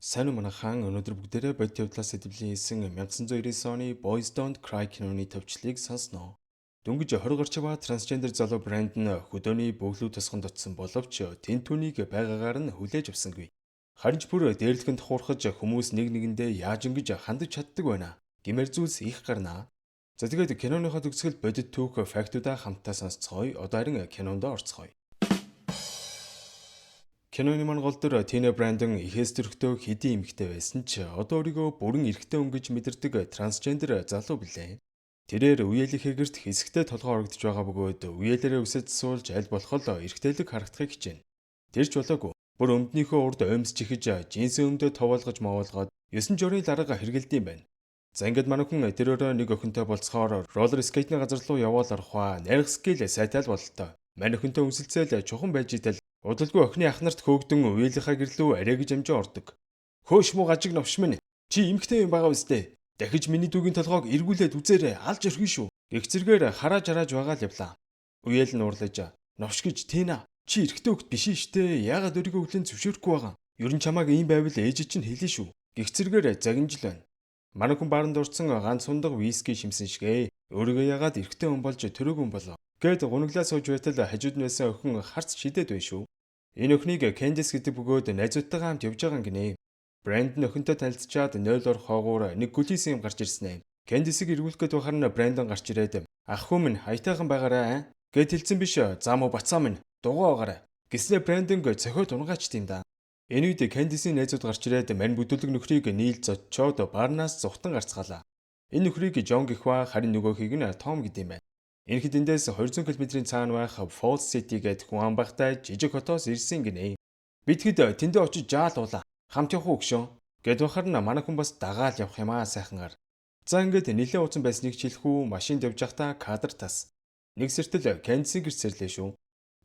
Сайн уу манайхан өнөөдөр бүгдээрээ бодит явдлаас сэдвлийн хийсэн 1999 оны Boys Don't Cry киноны төвчлийг сонсноо. Дөнгөж 20 гарч байгаа трансгендер залуу брэнд нь хөдөөний бөглүү тосгонд очсон боловч тэн түүнийг байгаагаар нь хүлээж авсангүй. Харин ч бүр дээрлэхэнд хуурхаж хүмүүс нэг нэгэндээ яаж ингэж хандаж чаддаг байна гэмээр зүйлс их гарнаа. За тэгээд киноныхоо төгсгөл бодит түүх фактуудаа хамтдаа сонсцгоё. Одоо харин кинонд орцгоё. Киноны мань гол дүр Тина Брандон ихээс төрхтөө хэдийн эмэгтэй байсан ч одоо өөрийгөө бүрэн эрэгтэй хүн гэж мэдэрдэг трансгендер залуу билээ. Тэрээр үеэлийнхээ гэрт хэсэгтээ толгой орогдож байгаа бөгөөд үеэлээрээ үсэж суулж аль болох эрэгтэйлэг харагдахыг хичээнэ. Тэр ч болоогүй. Бүр өмднийхөө урд оймс чихэж жинсийн өмдөө товоолгож мовоолгоод 9 журийн дарга хэргэлдэм байна. За ингээд манай хүн тэрөөрөө нэг охинтой болцохоор роллер скейтний газар руу яваал орохоо найрах скейл сайтаал бололтой. Манай охинтой үнсэлцээл чухам байж идэл удалгүй охины ах нарт хөөгдөн уялынхаа гэрлүү арай гэж амжаа ордог. Хөөш муу гажиг новш минь. Чи эмхтэй юм байгаа үстэй. Дахиж миний дүүгийн толгойг эргүүлээд үзээрэй. Алж өрхөн шүү. Гэх зэргээр харааж байгаа л явлаа. Уял нь уурлаж новш гэж Тина. Чи эрэгтэй хөлт биш штэ. Яагаад өөрийгөө хүлэн зөвшөөрөхгүй байгаа? Ер нь чамааг ийм байвал ээж чинь хэлнэ шүү. Гэх зэргээр загинжил байна. Манай хүн бааранд урдсан ганц сундаг виски шимсэн шигээ. Өөрийгөө яагаад эрэгтэй хүн болж төрөөгүй юм болов? Гэт гунаглаа сууж байтал хажууд нь байсан охин харц шидэд байв шүү. Энэ охиныг Candice гэдэг бөгөөд найзуудтайгаа хамт явж байгаа гинэ. Brandon охинтой танилцчаад 0-оор хоогуур нэг гүлис юм гарч ирсэн юм. Candice-ийг эргүүлэх гээд байхаар нь Brandon гарч ирээд ах хүү минь хаятайхан байгаарай гэд хэлсэн биш. За муу бацаа минь дугуй байгаарай. Гэснээр Brandon цохиод унгаач тийм да. Энэ үед Candice-ийн найзууд гарч ирээд мань бүдүүлэг нөхрийг нийл зодчоод барнаас зүхтан гарцгаалаа. Энэ нөхрийг John гэх ба харин нөгөөхийг нь Tom гэдэг юм байна. Энэхэд эндээс 200 км-ийн цаана байх Falls City гэдэг хүн амбахтай жижиг хотоос ирсэн гинэ. Битгэд тэндээ очиж жаалуулаа. Хамт явах уу гшөө. Гэд бахар нь манай хүн бас дагаал явах юм аа сайхангаар. За ингээд нилээ ууцсан байсныг хэлэхүү машинд явж байхдаа кадр тас. Нэг сэртэл Candice гэрч сэрлээ шүү.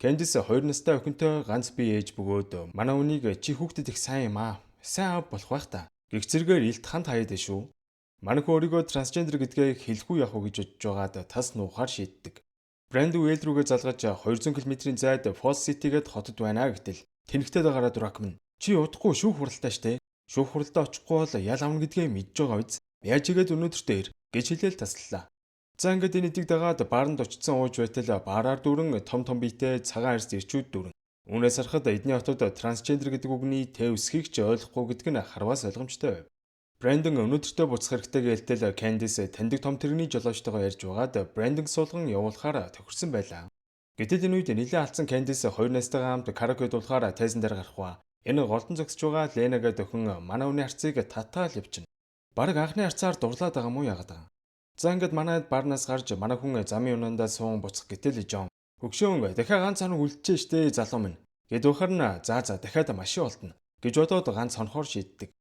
Candice 2 настай охинтой ганц бие ээж бөгөөд манай хүнийг чи хүүхдэд их сайн юм аа. Сайн ав болох байх та. Гэх зэргээр илт ханд хаяад шүү. Манай хүн өөрийгөө трансгендер гэдгээ хэлэхгүй явах уу гэж бодож байгаад тас нуухаар шийддэг. Брэнд үйл рүүгээ залгаж 200 км-ийн зайд Falls City-гээд хотод байна гэтэл тэнхтэй дагараа дурак минь. Чи удахгүй шүүх хуралтай штэ. Шүүх хуралдаа очихгүй бол ял авна гэдгээ мэдж байгаа биз. Яаж игээд өнөөдөртөө ир гэж хэлээл таслалаа. За ингээд энэ эдийг дагаад бааранд очсон ууж байтал баараар дүүрэн том биетэй цагаан арьс ирчүүд дүүрэн. Үүнээс харахад эдний хотод трансгендер гэдэг үгний тэ өсхийг ч ойлгохгүй гэдг нь харваас ойлгомжтой байв. Brandon өнөөдөртөө буцах хэрэгтэй гэлтэл Candice таньдаг том тэрэгний жолоочтойгоо ярьж байгаад Brandon суулган явуулахаар тохирсон байлаа. Гэтэл энэ үед нэлээд алдсан Candice 2 найзтайгаа хамт караоке дуулахаар тайзан дээр гарах ба энэ голдон зогсож байгаа Lena гэдэг охин манай хүний харцыг татаал явчихна. Бараг анхны харцаар дурлаад байгаа мó яагаад байгаа. За ингээд манайд барнаас гарч манай хүн замын юнандаа суун буцах гэтэл John хөгшөөн дахиад ганц хоног үлдчихэ штэ залуу минь. Гэд бахар нь за дахиад машин олдно гэж бодоод ганц хонхоор шийддэг.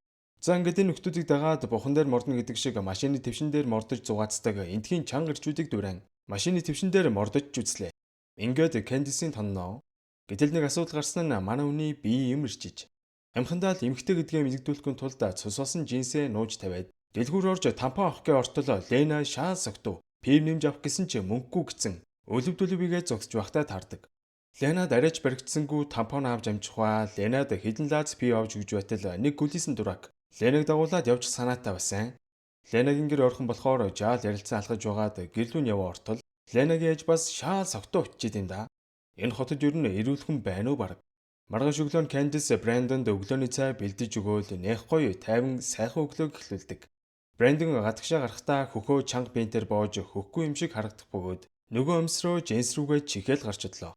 За ингээд энэ нөхдүүдийг дагаад бухан дээр мордно гэдэг шиг машины твшин дээр мордож зугаацдаг энтхийн чанга ирчүүдийг дүрэн машины твшин дээр мордож үзлээ. Ингээд Candice-ийн тонноо. Гэтэл нэг асуудал гарсан нь манай хүний бие юм ирчиж. Амхандаа л эмхтэй гэдгээ мэддүүлэхин тулд цус босон жинсээ нууж тавиад дэлгүүр орж тампон авах гээ ортол Lena шаал согтов. Пив нэмж авах гэсэн чи мөнгөгүй гисэн. Өлөвдөлөвигээ зогсож байхдаа таардаг. Ленад арайч баригдсангүй тампон авч амжих ба Ленад хідэн лаац пив авч өгж байтал нэг гүлийсэн дурак. Ленаг дагуулад явж санаатай байсан. Ленагийн гэр орхон болохоор жаал ярилцсан алхаж байгаад гэрлүүн яваа ортол Ленагийн ээж бас шаал согтоо очиж идэм да. Энэ хотод ер нь эрүүлхэн байна уу баг. Маргааш өглөө Candice Brandon-д өглөөний цай бэлдэж өгөөл нэх гоё тайван сайхан өглөөг эхлүүлдэг. Brandon гадагшаа гарахдаа хөхөө чанга биенээр боож хөхгүй юм шиг харагдах бөгөөд нөгөө өмсрөө Jens рүүгээ чихэл гарч идлээ.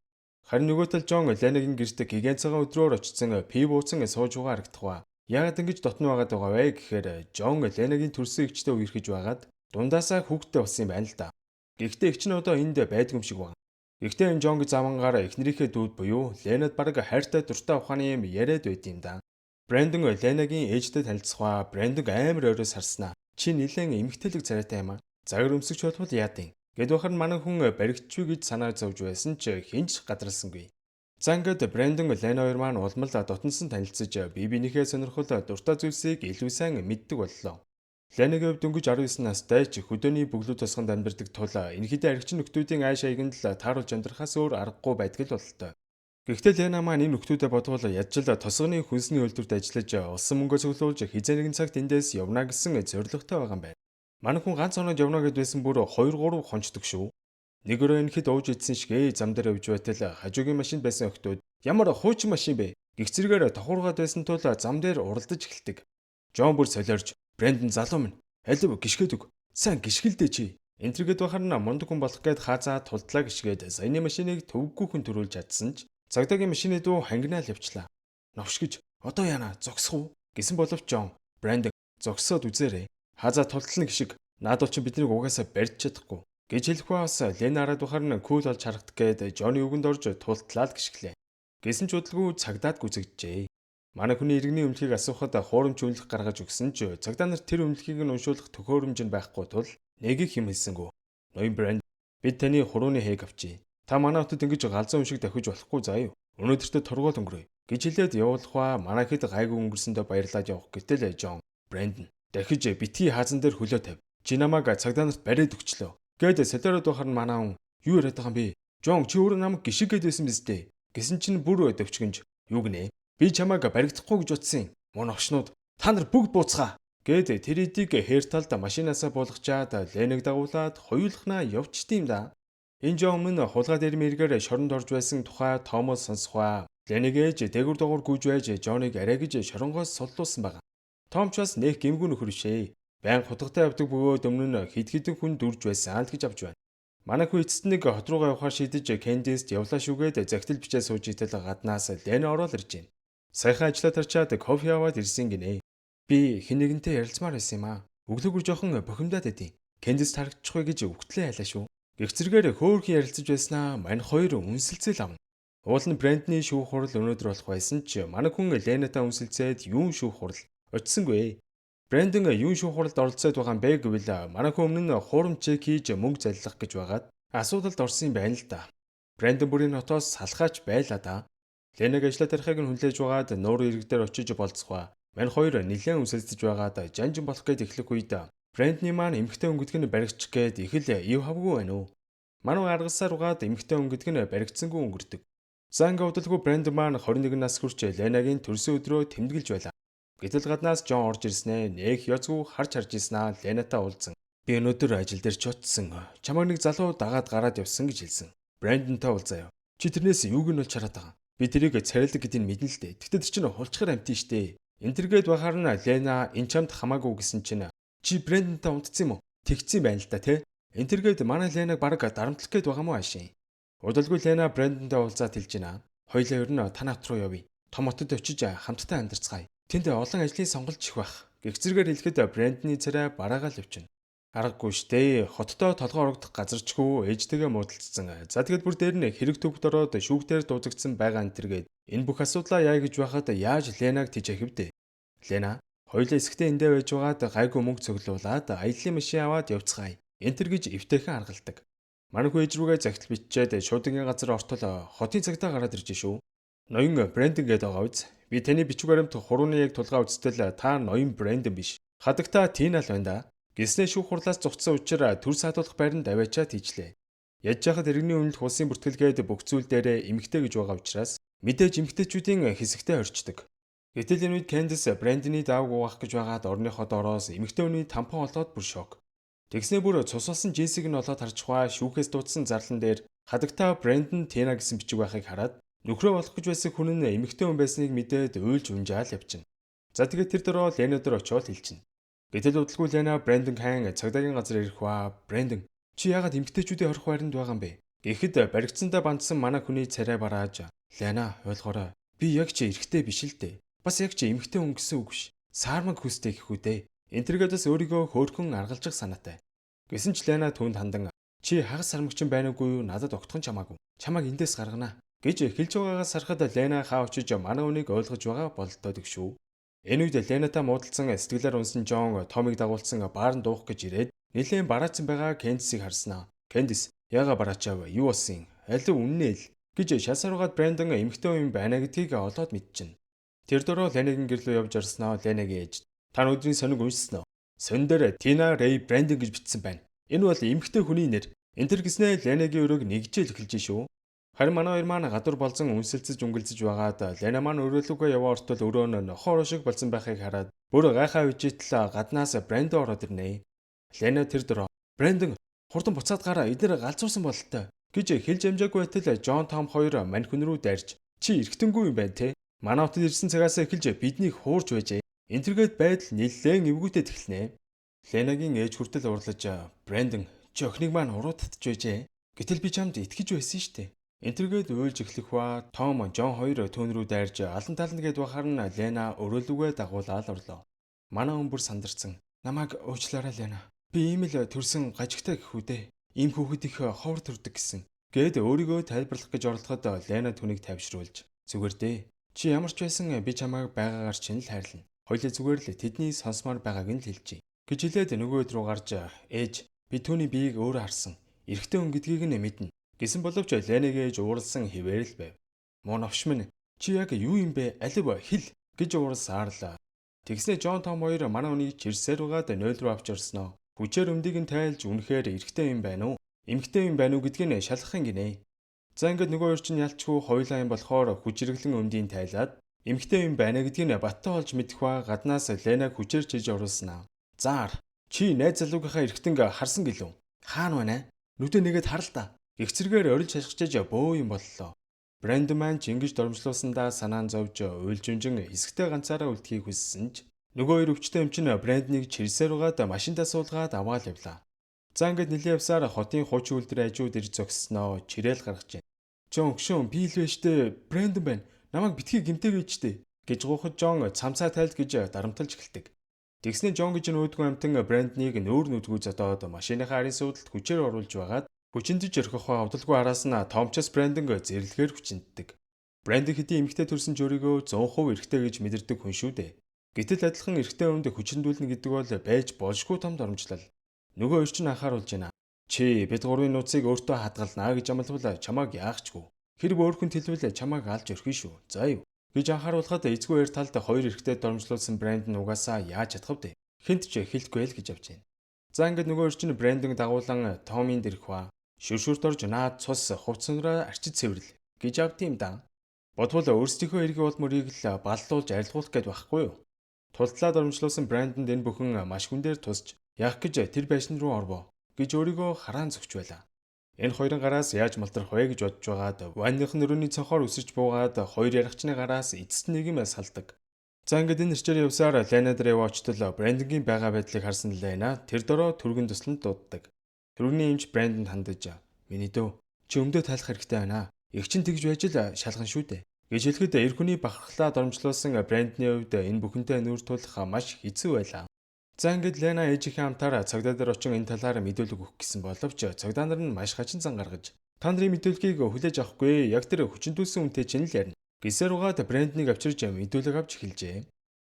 Харин нөгөө тал John Lena-гийн гэрт гигant цагаан өдрөөр очсон пив ууцсан сууж байгаа харагдах ба. Яагаад ингэж дотно байгаад байгаа вэ гэхээр John Lena-гийн төрсөн эгчтэй үерхэж байгаад дундаасаа хүүхдтэй болсон юм байна л да. Гэхдээ эгч нь одоо энд байдгүй юм шиг байна. Гэхдээ энэ John-гийн замангаар эхнэрийнхээ дүүд буюу Lena-д бараг хайртай дуртай ухааны юм яриад байд юм да. Brandon Lena-гийн ээжтэй танилцах ба Brandon амар ойроос харснаа. Чи нэлээд эмгтэлэг царайтай юм аа. Загвар өмсөж бодвол яадیں۔ Гэд бахар манай хүн баригдчихвэ гэж санаа зовж байсан ч хинч гадралсангүй. За ингээд Brandon Lena хоёр маань улмал дотносон танилцж бибинийхээ сонирхол дуртай зүйлсийг илүү сайн мэддэг боллоо. Lena-гийн хувьд дөнгөж 19 настай ч хөдөөний бөглүү тосгонд амьдардаг тул энэхидээ аригчин нөхдүүдийн айш аяганд л тааруулж амьдрахаас өөр аргагүй байдаг л бололтой. Гэхдээ Лена маань энэ нөхдүүдэд бодвол ядчил тосгоны хүнсний үйлдвэрт ажиллаж олсон мөнгө цуглуулж хизээ нэгэн цагт эндээс явна гэсэн зорилготой байгаа юм байна. Манай хүн ганц хоноод явна гэд байсан бүр 2 3 хончдөг шүү. Нэг өрөө энэхэд ууж идсэн шиг зам дээр явж байтал хажуугийн машинд байсан охтууд ямар хуучин машин бэ? Гэх зэрэгээр тохуургаад байсан тул зам дээр уралдаж эхэлдэг. Жон бүр солиорж Брэндон залуу минь алив гიშгээд өг. Сайн гიშгэлдэ чи. Энтергээд бахарна мундаг хүн болох гээд хаазаа тулдлаа гიშгээд саяны машиныг төвггүйхэн төрүүлж чадсан ч цагдаагийн машины дуу хангинаал явчлаа. Новш гэж одоо яана зогсох уу гэсэн боловч Жон Брэндон зогсоод үзээрэй. Хаазаа тултлна гişг наадуул чи биднийг угаасаа барьж чадахгүй гэж хэлэх бас Лена араад бахарна кул болж харагдах гээд Жоны үгэнд орж тултлаад гიშглээ. Гэсэн ч удалгүй цагдаад гүзэгджээ. Манай хүний иргэний өмнөлгийг асуухад хуурамч үнэлэх гаргаж өгсөн ч цагдаа нар тэр үнэлгийг нь уншуулах төхөөрөмж нь байхгүй тул нэгийг хэм хэлсэнгүү. Ноён Брэнд бид таны хурууны хээг авчий. Та манай хотод ингэж галзуу өмшиг давхиж болохгүй заа юу. Өнөөдөртөө торгуул өнгөрөе гэж хэлээд явуулах ба манай хэд гайгүй өнгөрсөндөө баярлаад явах гэтэл Жон Брэндон дахиж битгий хаазан дээр хөлөө тавь. Чи намайг цагдаа нарт бариад өгчлөө. Гээд солиороод бахар манаа хүн юу яриад байгаа юм бэ? Жон чи өөрөө намайг гიშг гэдсэн биз дээ. Гэсэн чинь бүр төвчгөнж юу гинэ? Би чамайг баригдахгүй гэж утсан. Мөн огшнууд та нар бүгд бууцгаа. Гээд тэр эдийг хээр талд машинаасаа буулгачаад Леныг дагуулад хоёулахнаа явчдээ юм да. Энэ Жон мөн хулгай дээр мэргээр шоронд орж байсан тухай Томос сонсхоо. Ленийг ээж дээгүр дагуур гүйж байж Жоныг арай гэж шоронгоос соллуулсан байгаа. Том ч бас нэх гимгүү нөхөр шээ. Баян хутгатай явдаг бөгөөд өмнө нь хид хідэн хүн дүрж байсан л гэж авч байна. Манай хүн эцэст нэг хот руугаа явахаар шийдэж Кэндист явлаа шүүгээд загтал бичээ сууж итэл гаднаас Лена ороод ирж байна. Саяхан ажиллаа тарчаад кофе аваад ирсэн гинэ. Би хэн нэгэнтэй ярилцмаар байсан юм аа. Өглөөгөр жоохон бохимдаад байдیں۔ Кэндист харагдчихгүй гэж өгтлээ хайлаа шүү. Гэх зэрэгээр хөөрхөн ярилцаж байснаа мань хоёр үнсэлцэл авна. Уул нь Брэндний шүүх хурал өнөөдөр болох байсан ч манай хүн Ленатай үнсэлцээд юун шүүх хурал очисонгүй. Брэндон юун шүүх хуралд оролцоод байгаа юм бэ гэвэл манай хүн өмнө нь хуурамч чек хийж мөнгө заллах гэж байгаад асуудалд орсон юм байна л да. Брэндон бүрийн нотоос салхаач байлаа да. Ленаг ажлаа тарихыг нь хүлээж байгаад нуурын ирэг дээр очиж болцгоо. Мань хоёр нэлээд үнсэлцэж байгаад жанжин болох гээд эхлэх үед Брэндний маань эмэгтэй өнгөдг нь баригчих гээд их л ив хавгүй байна уу. Манай аргасаар угаад эмэгтэй өнгөдг нь баригдсангүй өнгөрдөг. Занга удалгүй Брэндон маань 21 нас хүрч Ленагийн төрсөн өдрөө тэмдэглэж байлаа. Гэтэл гаднаас Жон орж ирснээр нэх яцгүй харж ирснаа Ленатай уулзсан. Би өнөөдөр ажил дээр ч очсон. Чамайг нэг залуу дагаад гараад явсан гэж хэлсэн. Брэндонтай уулзаа. Чи тэрнээс юуг нь бол чараад байгаа. Би тэрийг царилдаг гэдгийг мэднэ л дээ. Тэгтээ тэр чинь хулчгаар амтэн штэ. Энтергээд бахаар нь Лена энэ чамд хамаагүй гэсэн чинь чи Брэндонтай унтцсан юм уу? Тэгцсэн байна л да тий. Энтергээд манай Ленаг бараг дарамтлах гээд байгаа мó аашийн. Удалгүй Лена Брэндонтай уулзаад хэлж байна. Хоёлаа ер нь танай хот руу явъя. Том хотод очиж хамтдаа амьдарцгаая. Тэнд олон ажлын сонголт их байх. Гэх зэрэгээр хэлэхэд Брэндний царай бараагаал явчихна. Аргагүй штэ. Хоттоо толгой орогдох газарчгүй ээжтэйгээ муудалцсан. За тэгэд бүр дээр нь хэрэг төвд ороод шүүгтээр дуудагдсан байгаа энтергээд энэ бүх асуудлаа яа гэж байхад яаж Ленаг тийж ахивдэ. Лена хоёулаа эсгтээ эндээ байж байгаад гайгүй мөнгө цуглуулад аяллаа машин аваад явцгаая. Энтер гэж эвтэйхэн аргалдаг. Манай хүү ээж рүүгээ загтал бичээд шуудангийн газар ортол хотын цагтаа гараад ирж шүү. Ноён Брэндон гэдэг байгаа биз. Би таны бичиг баримт хурууны яг тулгаа үзтэл та ноён Брэндон биш. Хадагта Тина л байна да. Гиснээ шүүх хурлаас зугтсан учраас төр саадуулах байранд аваачаад хийжлээ. Яж яхад иргэний үнэлт улсын бүртгэлгээд бүх зүйл дээр эмгтэй гэж байгаа учраас мэдээж эмгтэйчүүдийн хэсэгтээ орчдөг. Гэтэл энэ үед Кэндис Брэндоны даавг угаах гэж байгаад орныхоо доороос эмгтэй хүний тампон олоод бүр шок. Тэгснээ бүр цусалсан Джессиг нь олоод харж хаа шүүхээс дуудсан зарлан дээр хадагта Брэндон Тина гэсэн бичиг байхыг хараад нөхрөө болох гэж байсан хүн нь эмэгтэй хүн байсныг мэдээд уйлж унжаал явчихна. За тэгээд тэр дөрөө Лена дээр очиод хэлчихнэ. Гэтэл удалгүй Лена Брэндон хаан цагдаагийн газар ирэх ба Брэндон чи яагаад эмэгтэйчүүдийн орох байранд байгаа юм бэ? Гэхэд баригдсандаа бандсан манай хүний царай барааж Лена ойлгоорой. Би яг ч эрэгтэй биш л дээ. Бас яг ч эмэгтэй хүн гэсэн үг биш. Саармаг хүстэй гэх үү дээ. Энтергөөдөөс өөрийгөө хөөрхөн аргалжих санаатай. Гэсэн ч Лена түүнд хандан чи хагас сармагчин байна уугүй юу? Надад огтхон чамаагүй. Чамайг эндээс гаргана гэж хэлж байгаагаас сарахад Лена хаа очиж манай үнийг ойлгож байгаа бололтойд шүү. Энэ үед Ленатай муудалцсан сэтгэлээр унсан Жон Томыг дагуулсан баар нь дуух гэж ирээд нэлээд бараацсан байгаа Кэндисийг харснаа. Кэндис яага бараачаав юу болсон? Алив үннээ л гэж шалсаруугаад Брэндон эмэгтэй юм байна гэдгийг олоод мэдчихнэ. Тэр дөрөө Ленагийн гэрлөө явж орсноо Ленагийн ээж. Та өдрийн сониг уншсан уу? Сонин дээр Тина Рэй Брэндон гэж бичсэн байна. Энэ бол эмэгтэй хүний нэр. Энтэр гиснээ Ленагийн өрөөг нэгжээл эхэлж шүү. Харин манай хоёр маань гадуур болзон үнсэлцэж өнгөлзөж байгаад Лена маань өрөөлөгөө яваа ортол өрөө нь нохоор шиг болсон байхыг хараад бүр гайхаа үжитэл гаднаас Брэндон ороод ирнэ. Лена тэр дөрөө Брэндон хурдан буцаад гараа, эдгээр галзуурсан бололтой гэж хэлж амжаагүй байтал Джон Том хоёр маньхэн рүү дайрч чи эргэтэнгүй юм байна те. Манай хотод ирсэн цагаас эхэлж биднийг хуурж байжээ. Энтергээд байдал нэлээд эвгүйтэй тэхэлнэ. Ленагийн ээж хүртэл урлаж Брэндон чи охиныг маань уруу татж байжээ. Гэтэл би чамд итгэж байсан штэ. Энтергээд уйлж эхлэх ба Том, Жон хоёр түүн рүү дайрж алан талан гээд бахаар нь Лена өрөөлөгөө дагуулаад орлоо. Манай хүн бүр сандарсан. Намайг уучлаарай Лена. Би ийм л төрсөн гажигтай гэхүү дээ. Ийм хүүхэд их ховор төрдөг гэсэн. Гээд өөрийгөө тайлбарлах гэж оролдоход Лена түүнийг тайвшруулж зүгээр дээ. Чи ямар ч байсан би чамайг байгаагаар чинь л хайрлана. Хоёулаа зүгээр л тэдний сонсмоор байгааг нь л хэлжээ. Гэж хэлээд нөгөөд рүү гарч ээж би түүний биеийг өөрөө харсан. Эрэгтэй хүн гэдгийг нь мэднэ. Гэсэн боловч Ленагийн ээж ууралсан хിവэр л байв. Муу новш минь чи яг юу юм бэ? Алив хэл гэж ууралсаарлаа. Тэгснэ Жон Том хоёр манай хүнийг чирсээр угаад 0 руу авч орсноо. Хүчээр өмдийг нь тайлж үнэхээр эрэгтэй юм байна уу? Эмэгтэй юм байна уу гэдгийг шалгахын гинэ. За ингээд нөгөө хоёр чинь ялчгүй хоёулаа юм болохоор хүчрэглэн өмдийг тайлаад эмэгтэй юм байна гэдгийг баттай олж мэдэх ба гаднаас Ленаг хүчээр чиж оруулснаа. Заар чи найз залуугийнхаа эргэтэнг харсан гэлөө? Хаана байна? Нүдэ нэгэд хар л да. Игцэргээр орилж шашгичээж бөө юм боллоо. Брэндон маань ч ингэж дормжлуулсандаа санаан зовж уйлжимжин хэсэгтэй ганцаараа үлдэхийг хүссэн ч нөгөө хоёр өвчтөе эмчин Брэнднийг чирсээр угаад машинтаа суулгаад аваад явлаа. За ингээд нэлээд явсаар хотын хуучин үлдэр ажууд ирж зогссноо чирээл гаргаж байна. Жон гшүүн би л вэ штэ Брэндон байна. Намайг битгий гимтэйг штэ гэж гуйхад Жон цамцаа тайлд гэж дарамталж эхэлдэг. Тэгснэ Жон гэж нүүдгүй амтан Брэнднийг нүүр нүдгүй зодоод машиныхаа арын суудалд хүчээр оруулж байгаад хүчинтэж өрхөх авдалгүй араас нь Томчос Брэндонг зэрлэгээр хүчинтдэг. Брэндон хэдий эмэгтэй төрсөн ч өөрийгөө 100% эрэгтэй гэж мэдэрдэг хүн шүү дээ. Гэтэл адилхан эрэгтэй хүнд хүчиндүүлнэ гэдэг бол байж болшгүй том дормжлол. Нөгөө хоёр ч анхааруулж байна. Чи бид гурвын нууцыг өөртөө хадгалнаа гэж амлавал чамааг яахчгүй. Хэрэг өөр хүн хэлвэл чамааг алж өрхөн шүү. За юу гэж анхааруулхад эзгүй хоёр талд хоёр эрэгтэй дормжлуулсан Брэндон угаасаа яаж чадах вэ? Хинт ч хэлэхгүй л гэж авч байна. За ингээд нөгөө хоёр ч Брэндонг дагуулan Томын дэрх ба шүршүрт орж наад цус хувцсанараа арчиж цэвэрлэ гэж авд юм да. Бодвол өөрсдийнхөө эргэн болморийг л баллуулж арилгуулах гээд байхгүй юу? Тултлаа дормжлуулсан Брэндонд энэ бүхэн маш хүн дээр тусч яах гэж тэр байшин руу орвоо гэж өөрийгөө хараан зөгч байлаа. Энэ хоёрын гараас яаж малтрах вэ гэж бодж байгаад ванных нөрөөний цонхоор үсэрч буугаад хоёр ярахчны гараас эцэст нэг юм салдаг. За ингээд энэ нэрчээр явсаар Лена дээр яваачтал Брэндонгийн байгаа байдлыг харсан Лена тэр дороо түргэн тусланд дууддаг. Түргний эмч Брэндонд хандаж "Миний дөө, чи өмдөө тайлах хэрэгтэй байна. Их чин тэгж байж л шалган шүү дээ." гэж хэлэхэд эр хүний бахархлаа дормжлуулсан Брэндоны хувьд энэ бүхэнтэй нүүр тулах маш хэцүү байлаа. За ингээд Лена ээжийнхээ хамтаар цагдаа дээр очин энэ талаар мэдүүлэг өгөх гэсэн боловч цагдаа нар нь маш хачин зан гаргаж "Та нарын мэдүүлгийг хүлээж авахгүй, яг тэр хүчинтүүлсэн үнтэй чинь л ярина." Гисээр угаад Брэндоныг авчирж мэдүүлэг авч эхэлжээ.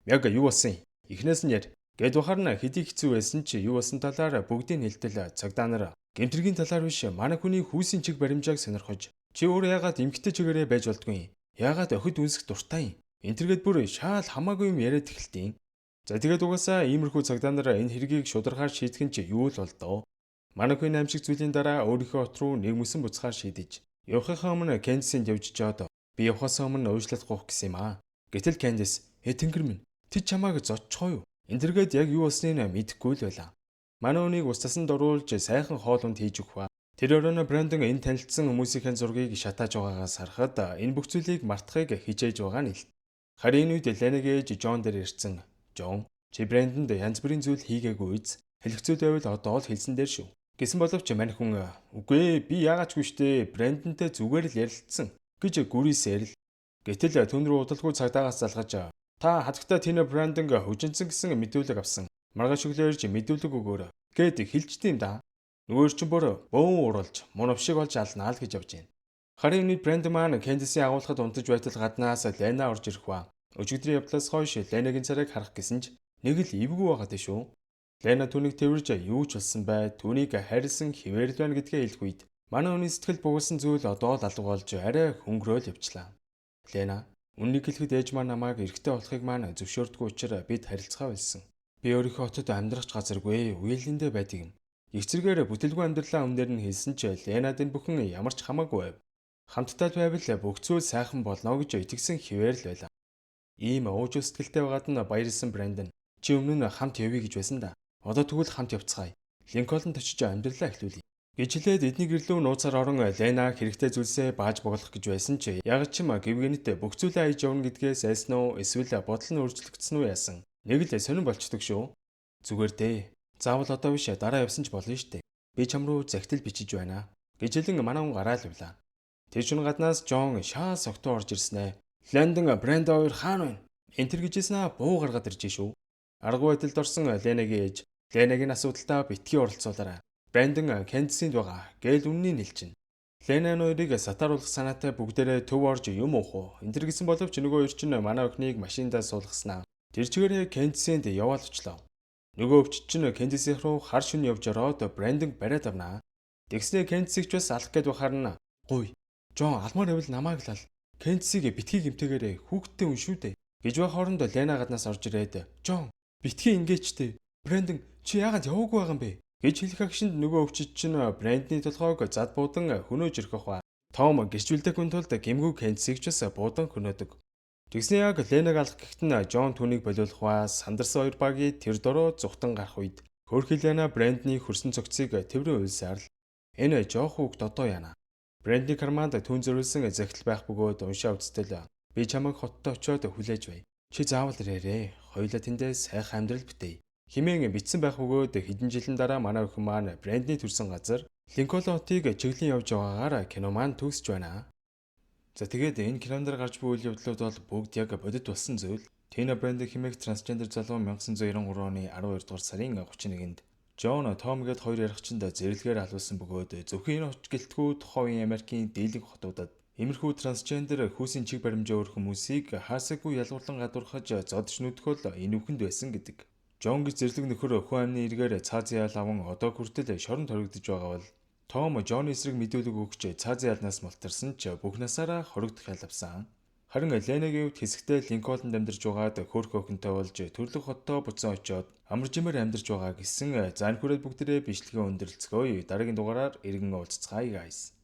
Яг юу болсон юм? Эхнээс нь яар. Гэд бахар нь хэдий хэцүү байсан ч юу болсон талаар бүгдийг хэлтэл цагдаа нар гэмтэргийн талаар биш манай хүний хүүсийн чиг баримжааг сонирхож чи өөрөө яагаад эмгтэй чигээрээ байж болдгүй юм? Яагаад охид үнсэх дуртай юм? Энтергээд бүр шаал хамаагүй юм яриад эхэлтийн. За тэгээд угаасаа иймэрхүү цагдаа нар энэ хэргийг шударгаар шийдэх нь ч юу л болдоо. Манай хүн аим шиг зүйлийн дараа өөрийнхөө хот руу нэг мөсөн буцахаар шийдэж явахынхаа өмнө Кэндисэнд явж жоод би явахаас өмнө уучлалт гуйх гэсэн юм аа. Гэтэл Кэндис тэнгэр минь тэд чамааг зодчихоо юу? Энтергээд яг юу болсныг мэдэхгүй л байлаа. Манай хүнийг ус тасанд оруулж сайхан хоолунд хийж өгөх ба тэр өрөөнө Брэндон энэ танилцсан хүмүүсийн зургийг шатааж байгаагаас харахад энэ бүх зүйлийг мартахыг хичээж байгаа нь л. Харин энэ үед Ленагийн ээж Жон дээр ирсэн. "Жон, чи Брэндонд янз бүрийн зүйл хийгээгүй үз. Хэлэхцүү байвал одоо л хэлсэн дээр шүү." Гэсэн боловч мань хүн "Үгүй ээ, би яагаачгүй штэ. Брэндонтэй зүгээр л ярилцсан" гэж гүрийсээр л. Гэтэл түн рүү удалгүй цагдаагаас залгаж "Та хатагта Тина Брэндонг хүчинсэн гэсэн мэдүүлэг авсан. Маргааш өглөө ирж мэдүүлэг өгөөрэй" гэд хэлжтэй юм да. Нөгөө ч бүр бөөн ууралж мунавшиг болж алнаа л гэж явж байна. Харин энэ Брэндон маань Кэндисийн агуулгад унтаж байтал гаднаас Лена орж ирэх ба өчигдрийн явдлаас хойш Ленагийн царайг харах гэсэн ч нэг л эвгүй байгаад шүү. Лена түүнийг тэрвэрж юу ч болсон бай түүнийг хайрлсан хിവэрл байна гэдгээ хэлэх үед манай хүний сэтгэл бугулсан зүйл одоо л алга болж арай хөнгөрөөл явчлаа. Лена үннийг хэлэхэд ээж маань намайг эрэгтэй болохыг маань зөвшөөрдгөө учраас бид харилцаа болсон. Би өөрийнхөө хотод амьдрах газаргүй үеэлэндээ байдаг юм. Их зэрэгээр бүтэлгүй амьдралаа өмнөр нь хэлсэн ч Ленад энэ бүхэн ямар ч хамаагүй байв. Хамтдаа байвал бүх зүйл сайхан болно гэж итгэсэн хിവэр л байлаа. Ийм ууж сэтгэлтэй байгаад нь баярлсан Брэндон чи өмнө нь хамт явъя гэж байсан да. Одоо тэгвэл хамт явцгаая. Линкольнд очиж амьдралаа эхлүүлье. Гэж хэлээд эдний гэрлүү нууцаар орон Лена хэрэгтэй зүйлсээ бааж боглох гэж байсан ч яг ч юм гівгэнэт бүх зүйлээ аяж явна гэдгээс айсан уу эсвэл бодол нь өөрчлөгдсөн үү яасан. Нэг л сонирн болчдөг шүү. Зүгээр дээ. Заавал одоо биш дараа явсан ч болно штэ. Би чам руу захидал бичиж байна. Гэж хэлэн манай хүн гараал явлаа. Тэр шөнө гаднаас Жон шаа согтуу орж ирсэн ээ. Лэндон Брэнд хоёр хаана байна? Энтэр гэжсэн буу гаргаад ирж шүү. Арга байдалд орсон Ленагийн ээж Ленагийн асуудалтаа битгий оролцуулаарай. Брэндон Кэнсинд байгаа. Гээл үннийг хэлчихнэ. Лена хоёрыг сатааруулах санаатай бүгдээрээ төв орж юм уух уу? Энтэр гэсэн боловч нөгөө хоёр чинь манай охиныг машиндаа суулгаснаа. Тэр чигээрээ Кэнсинд яваал очлоо. Нөгөө өвчт чинь Кэнсис руу хар шөнө явж ороод Брэндон бариад авнаа. Тэгснээ Кэнсиг ч бас алах гээд бахарна. Гуй. Жон алмаар байвал намайг л ал. Кэнсиг битгий гэмтээгээрээ хүүхдтэй хүн шүү дээ. Гэж байх хооронд Лена гаднаас орж ирээд Жон битгий ингээчтэй. Брэндон чи яагаад яваагүй байгаа юм бэ? Гэж хэлэх агшинд нөгөө өвчт чинь Брэндний толгойг зад буудан хөнөөж ирэх ба. Том гэрчүүлдэг хүн тулд гэмгүү Кэнсиг ч бас буудан хөнөөдөг. Тэгснээ яг Ленаг алах гэхэд нь Жон түүнийг болиулах ба сандарсан хоёр багийг тэр дороо зүхтэн гарах үед хөрхи Лена Брэндний хөрсөн цогцыг тэврэн уйлсаар л энэ жоох хүүхд одоо яана. Брэндний карманд түн зөрүүлсэн захидал байх бөгөөд уншаа үзтэл би чамайг хоттой очиод хүлээж бай. Чи заавал ирээрээ. Хоёулаа тэндээ сайхан амьдрал битээ. Химэн битсэн байх бөгөөд хэдэн жилийн дараа манай охин маань Брэндний төрсэн газар Линкольн хотыг чиглэн явж байгаагаар кино маань төгсөж байна. За тэгээд энэ кинонд гарч буй үйл явдлууд бол бүгд яг бодит болсон зүйл. Тина Брэнд хэмээх трансгендер залуу 1993 оны 12 дугаар сарын 31-нд Жон Том гээд хоёр яригчинд зэрлэгээр алуулсан бөгөөд зөвхөн энэ хоч гэлтгүү тухайн Америкийн дийлэнх хотуудад иймэрхүү трансгендер хүүсийн чиг баримжаа өөр хүмүүсийг хаасаагүй ялгуурлан гадуурхаж зодж нүдгөл энэ үхэнд байсан гэдэг. Жон гэж зэрлэг нөхөр хүн амны эргээр цаазын ял аван одоо хүртэл шоронд хоригдож байгаа бол Том Жоны эсрэг мэдүүлэг өгч цаазын ялнаас мултарсан ч бүх насаараа хоригдох ял авсан. Харин Ленагийн хувьд хэсэгтээ Линкольнд амьдарч байгаад хөөрхөн охинтой болж төрлөх хоттой буцаан очиод амар жимээр амьдарч байгаа гэсэн зан хүрээд бүгдээрээ бичлэгээ өндөрлцгөөе. Дараагийн дугаараар иргэн уулзцгаая guys.